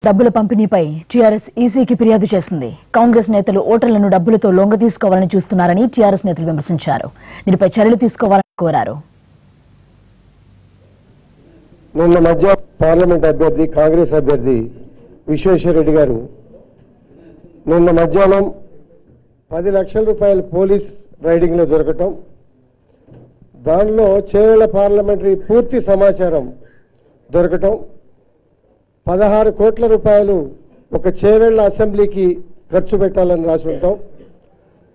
డబ్బుల పంపిణీపై టీఆర్ఎస్ ఈసీకి ఫిర్యాదు చేసింది. కాంగ్రెస్ నేతలు ఓటర్లను డబ్బులతో లొంగ తీసుకోవాలని చూస్తున్నారని టీఆర్ఎస్ నేతలు విమర్శించారు. దీనిపై చర్యలు తీసుకోవాలని కోరారు. నిన్న మధ్య పార్లమెంట్ అభ్యర్థి కాంగ్రెస్ అభ్యర్థి విశ్వేశ్వర రెడ్డి గారు నిన్న మధ్యాహ్నం 10 లక్షల రూపాయలు పోలీస్ రైడింగ్ లో దొరకటం, దానిలో చేవెళ్ల పార్లమెంటరీ పూర్తి సమాచారం దొరకటం, 16 కోట్ల రూపాయలు ఒక చేవెళ్ల అసెంబ్లీకి ఖర్చు పెట్టాలని రాసి ఉంటాం.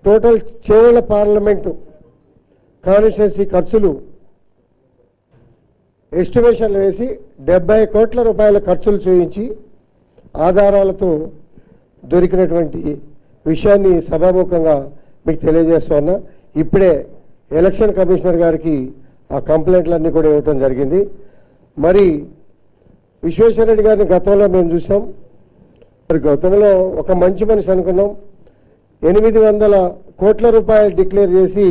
టోటల్ చేవెళ్ల పార్లమెంటు కాన్స్టిట్యున్సీ ఖర్చులు ఎస్టిమేషన్లు వేసి 70 కోట్ల రూపాయల ఖర్చులు చూపించి ఆధారాలతో దొరికినటువంటి విషయాన్ని సభాముఖంగా మీకు తెలియజేస్తున్నా. ఇప్పుడే ఎలక్షన్ కమిషనర్ గారికి ఆ కంప్లైంట్లన్నీ కూడా ఇవ్వటం జరిగింది. మరి విశ్వేశ్వర రెడ్డి గారిని గతంలో మేము చూసాం. మరి గతంలో ఒక మంచి మనిషి అనుకున్నాం. 800 కోట్ల రూపాయలు డిక్లేర్ చేసి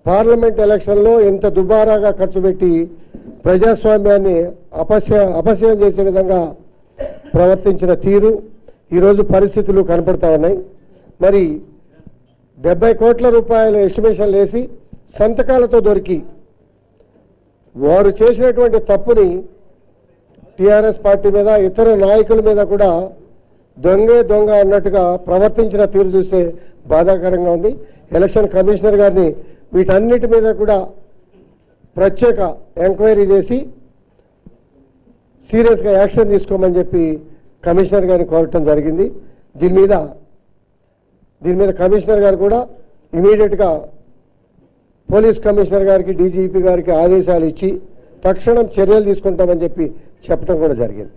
పార్లమెంట్ ఎలక్షన్లో ఎంత దుబారాగా ఖర్చు పెట్టి ప్రజాస్వామ్యాన్ని అపశయం చేసే విధంగా ప్రవర్తించిన తీరు ఈరోజు పరిస్థితులు కనపడతా ఉన్నాయి. మరి 70 కోట్ల రూపాయల ఎస్టిమేషన్లు వేసి సంతకాలతో దొరికి వారు చేసినటువంటి తప్పుని టీఆర్ఎస్ పార్టీ మీద ఇతర నాయకుల మీద కూడా దొంగే దొంగ అన్నట్టుగా ప్రవర్తించిన తీరు చూస్తే బాధాకరంగా ఉంది. ఎలక్షన్ కమిషనర్ గారిని వీటన్నిటి మీద కూడా ప్రత్యేక ఎంక్వైరీ చేసి సీరియస్గా యాక్షన్ తీసుకోమని చెప్పి కమిషనర్ గారిని కోరటం జరిగింది. దీని మీద కమిషనర్ గారు కూడా ఇమీడియట్గా పోలీస్ కమిషనర్ గారికి, డీజీపీ గారికి ఆదేశాలు ఇచ్చి తక్షణం చర్యలు తీసుకుంటామని చెప్పి చెప్పడం కూడా జరిగింది.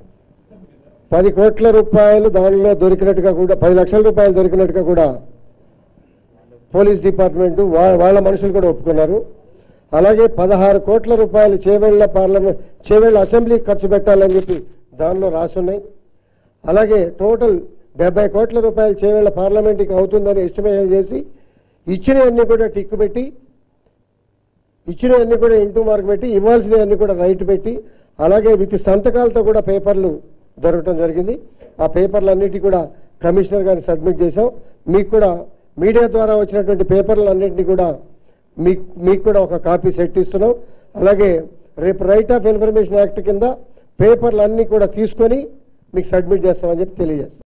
10 కోట్ల రూపాయలు దానిలో దొరికినట్టుగా కూడా 10 లక్షల రూపాయలు దొరికినట్టుగా కూడా పోలీస్ డిపార్ట్మెంటు వాళ్ళ మనుషులు కూడా ఒప్పుకున్నారు. అలాగే 16 కోట్ల రూపాయలు చేవెళ్ల అసెంబ్లీకి ఖర్చు పెట్టాలని చెప్పి దానిలో రాసున్నాయి. అలాగే టోటల్ 70 కోట్ల రూపాయలు చేవెళ్ల పార్లమెంట్కి అవుతుందని ఎస్టిమేషన్ చేసి ఇచ్చినవన్నీ కూడా టిక్కు పెట్టి, ఇచ్చినవన్నీ కూడా ఇంటూ మార్క్ పెట్టి, ఇవ్వాల్సినవన్నీ కూడా రైట్ పెట్టి, అలాగే విత్ సంతకాలతో కూడా పేపర్లు దొరకటం జరిగింది. ఆ పేపర్లన్నిటి కూడా కమిషనర్ గారిని సబ్మిట్ చేశాం. మీకు కూడా మీడియా ద్వారా వచ్చినటువంటి పేపర్లన్నింటినీ కూడా మీకు కూడా ఒక కాపీ సెట్ ఇస్తున్నాం. అలాగే రేపు రైట్ ఆఫ్ ఇన్ఫర్మేషన్ యాక్ట్ కింద పేపర్లన్నీ కూడా తీసుకొని మీకు సబ్మిట్ చేస్తామని చెప్పి తెలియజేస్తాం.